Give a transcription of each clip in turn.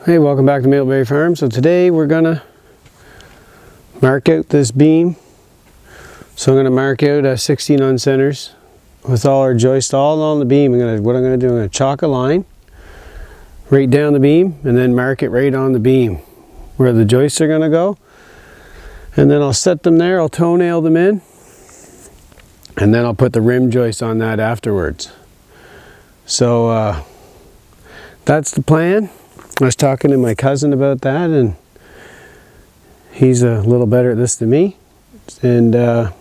Hey, welcome back to Mapleberry Farm. So today we're gonna mark out this beam. So I'm gonna mark out 16 on centers with all our joists all on the beam. What I'm gonna do, I'm gonna chalk a line right down the beam and then mark it right on the beam where the joists are gonna go. And then I'll set them there, I'll toenail them in, and then I'll put the rim joist on that afterwards. So that's the plan. I was talking to my cousin about that, and he's a little better at this than me, and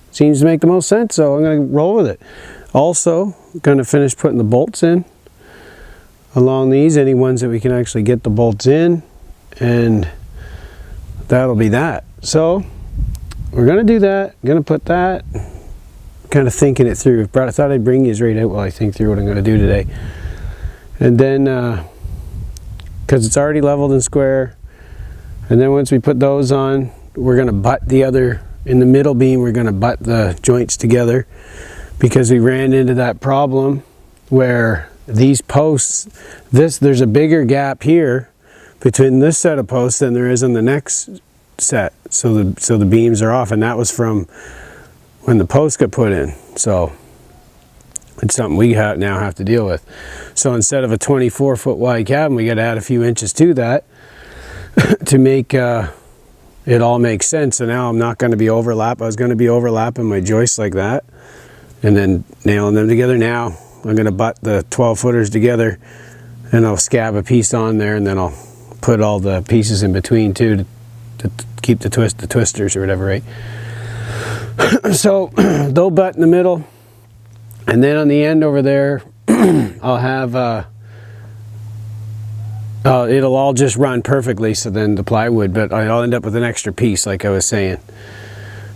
seems to make the most sense, so I'm going to roll with it. Also, going to finish putting the bolts in along these, any ones that we can actually get the bolts in, and that'll be that. So we're going to do that, going to put that, kind of thinking it through. I thought I'd bring you right out while I think through what I'm going to do today. And then because it's already leveled and square, and then once we put those on, we're going to butt the other, in the middle beam, we're going to butt the joints together, because we ran into that problem where these posts, there's a bigger gap here between this set of posts than there is on the next set, so the beams are off, and that was from when the posts got put in. So it's something we now have to deal with. So instead of a 24-foot wide cabin, we got to add a few inches to that to make it all make sense. So now I'm not going to be overlap. I was going to be overlapping my joists like that and then nailing them together. Now I'm going to butt the 12-footers together, and I'll scab a piece on there, and then I'll put all the pieces in between too to keep the twisters or whatever, right? So they'll butt in the middle. And then on the end over there, I'll have, it'll all just run perfectly, so then the plywood, but I'll end up with an extra piece like I was saying.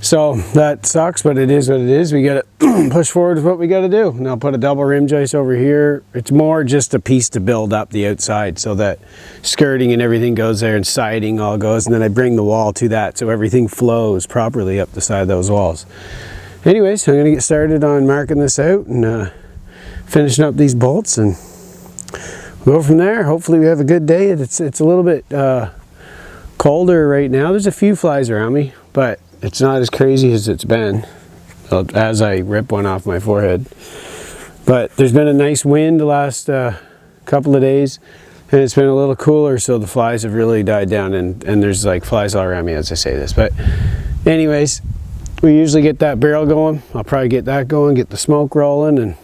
So that sucks, but it is what it is. We gotta push forward with what we gotta do. And I'll put a double rim joist over here. It's more just a piece to build up the outside so that skirting and everything goes there and siding all goes, and then I bring the wall to that so everything flows properly up the side of those walls. Anyways, I'm going to get started on marking this out and finishing up these bolts, and we'll go from there. Hopefully we have a good day. It's a little bit colder right now. There's a few flies around me, but it's not as crazy as it's been as I rip one off my forehead. But there's been a nice wind the last couple of days, and it's been a little cooler, so the flies have really died down, and there's like flies all around me as I say this. But anyways, we usually get that barrel going. I'll probably get that going, get the smoke rolling, and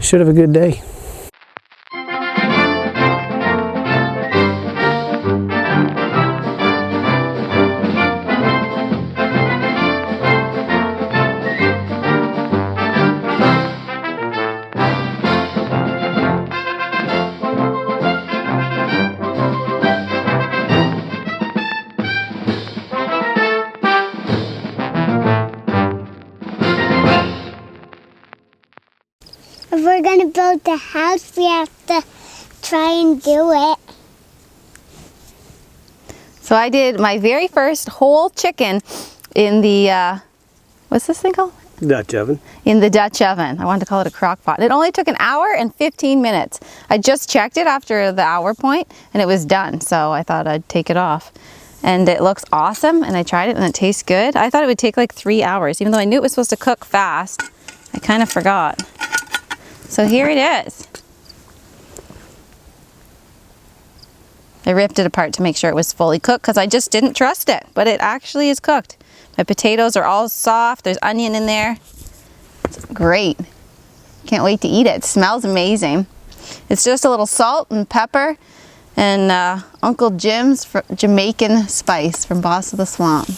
should have a good day. If we're going to build the house, we have to try and do it. So I did my very first whole chicken in the, what's this thing called? Dutch oven. In the Dutch oven. I wanted to call it a crock pot. It only took an hour and 15 minutes. I just checked it after the hour point and it was done. So I thought I'd take it off. And it looks awesome, and I tried it and it tastes good. I thought it would take like 3 hours, even though I knew it was supposed to cook fast. I kind of forgot. So here it is. I ripped it apart to make sure it was fully cooked because I just didn't trust it, but it actually is cooked. My potatoes are all soft. There's onion in there. It's great. Can't wait to eat it. It smells amazing. It's just a little salt and pepper and Uncle Jim's Jamaican spice from Boss of the Swamp.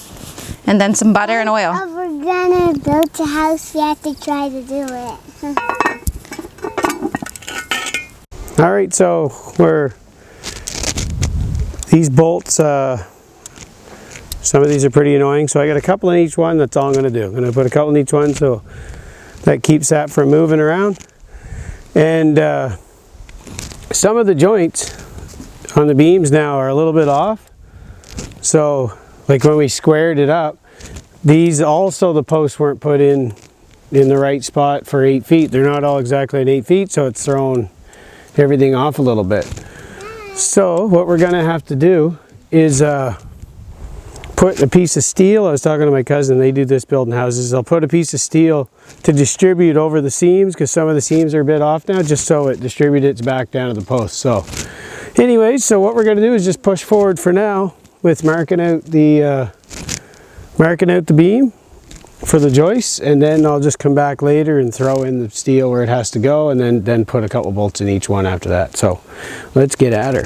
And then some butter and oil. If we're gonna build a house, we have to try to do it. All right, so these bolts, some of these are pretty annoying, so I got a couple in each one. That's all I'm going to do. I'm going to put a couple in each one, so that keeps that from moving around. And some of the joints on the beams now are a little bit off. So like when we squared it up, these also, the posts weren't put in the right spot for 8 feet. They're not all exactly at 8 feet, so it's thrown everything off a little bit. So what we're gonna have to do is put a piece of steel. I was talking to my cousin, they do this building houses. I'll put a piece of steel to distribute over the seams, because some of the seams are a bit off now, just so it distributes back down to the post. So anyways, so what we're gonna do is just push forward for now with marking out the beam for the joists, and then I'll just come back later and throw in the steel where it has to go, and then put a couple bolts in each one after that. So let's get at her.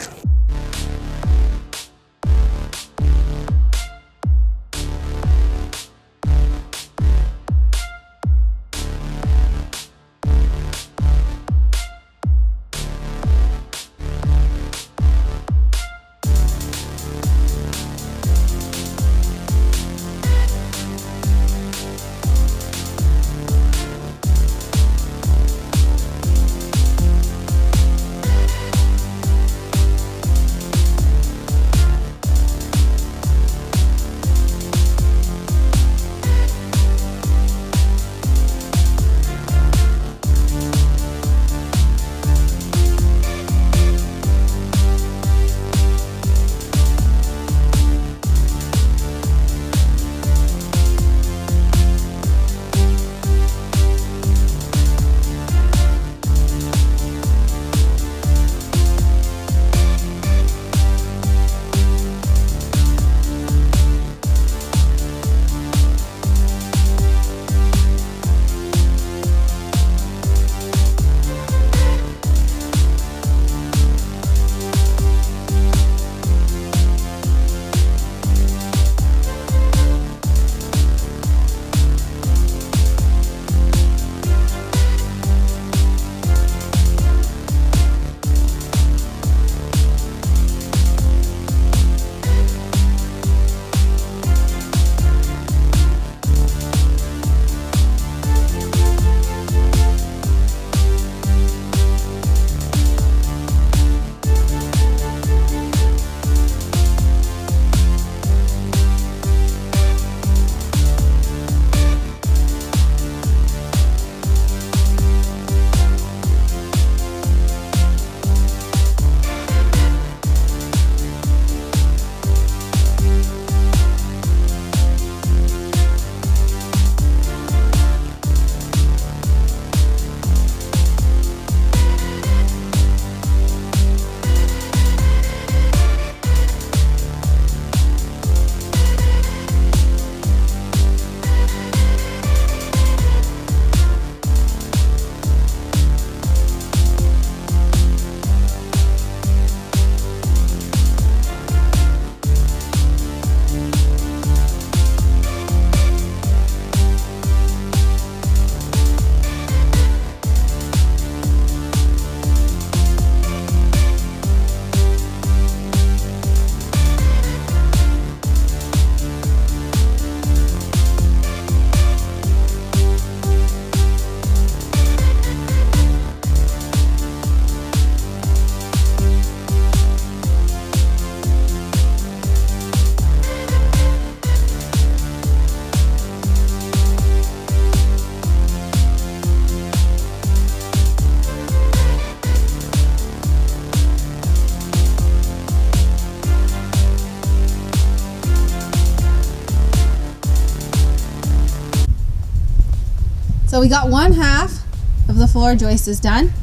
So we got one half of the floor joist is done,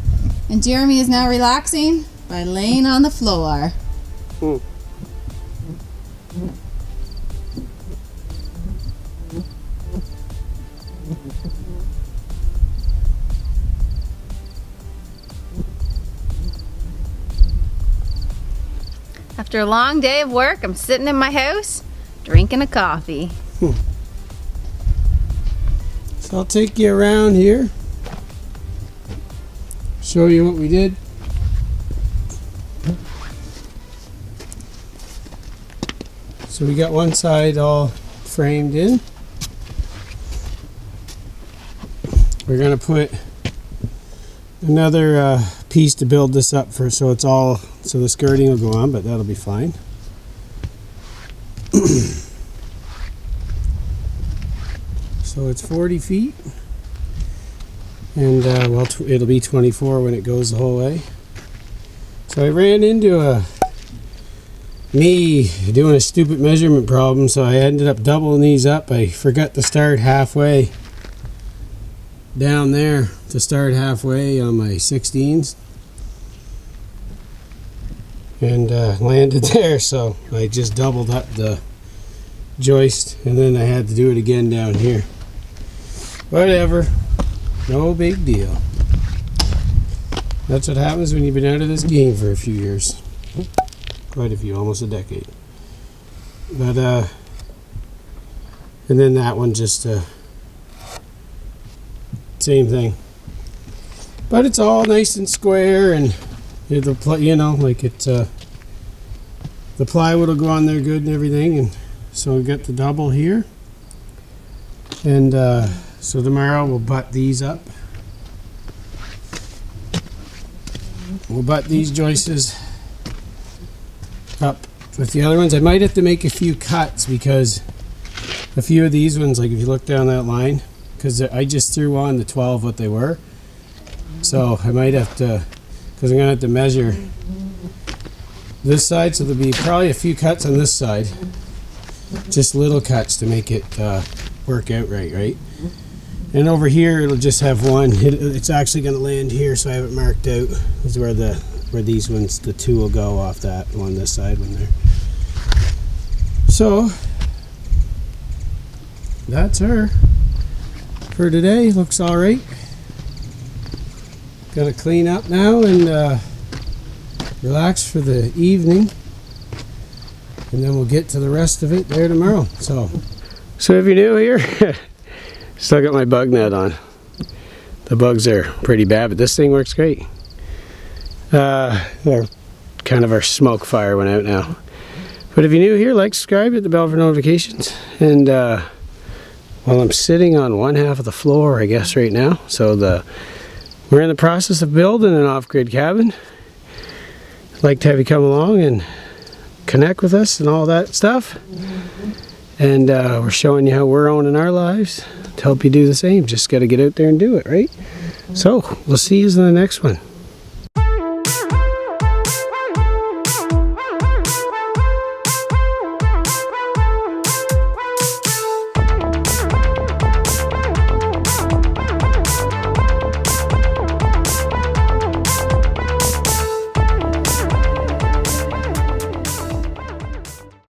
and Jeremy is now relaxing by laying on the floor. After a long day of work, I'm sitting in my house drinking a coffee. So I'll take you around here, show you what we did. So we got one side all framed in. We're going to put another piece to build this up for, so it's all, so the skirting will go on, but that'll be fine. So it's 40 feet, and well, it'll be 24 when it goes the whole way. So I ran into a me doing a stupid measurement problem, so I ended up doubling these up. I forgot to start halfway down there, to start halfway on my 16s, and landed there, so I just doubled up the joist, and then I had to do it again down here. Whatever, no big deal. That's what happens when you've been out of this game for a few years. Quite a few, almost a decade. But and then that one just same thing. But it's all nice and square, and it'll, you know, like it's the plywood will go on there good and everything. And so we got the double here, and so tomorrow we'll butt these up. We'll butt these joists up with the other ones. I might have to make a few cuts, because a few of these ones, like if you look down that line, because I just threw on the 12 what they were, so I might have to, because I'm gonna have to measure this side, so there'll be probably a few cuts on this side, just little cuts to make it work out right. And over here it'll just have one. It's actually going to land here, so I have it marked out. This is where these ones, the two will go off that one, this side one there. So that's her for today. Looks all right. Gonna clean up now and relax for the evening, and then we'll get to the rest of it there tomorrow. So if you're new here, still got my bug net on. The bugs are pretty bad, but this thing works great. Kind of our smoke fire went out now. But if you're new here, like, subscribe, hit the bell for notifications. And well, I'm sitting on one half of the floor, I guess, right now. So we're in the process of building an off-grid cabin. I'd like to have you come along and connect with us and all that stuff. And we're showing you how we're owning our lives to help you do the same. Just got to get out there and do it, right? So we'll see you in the next one.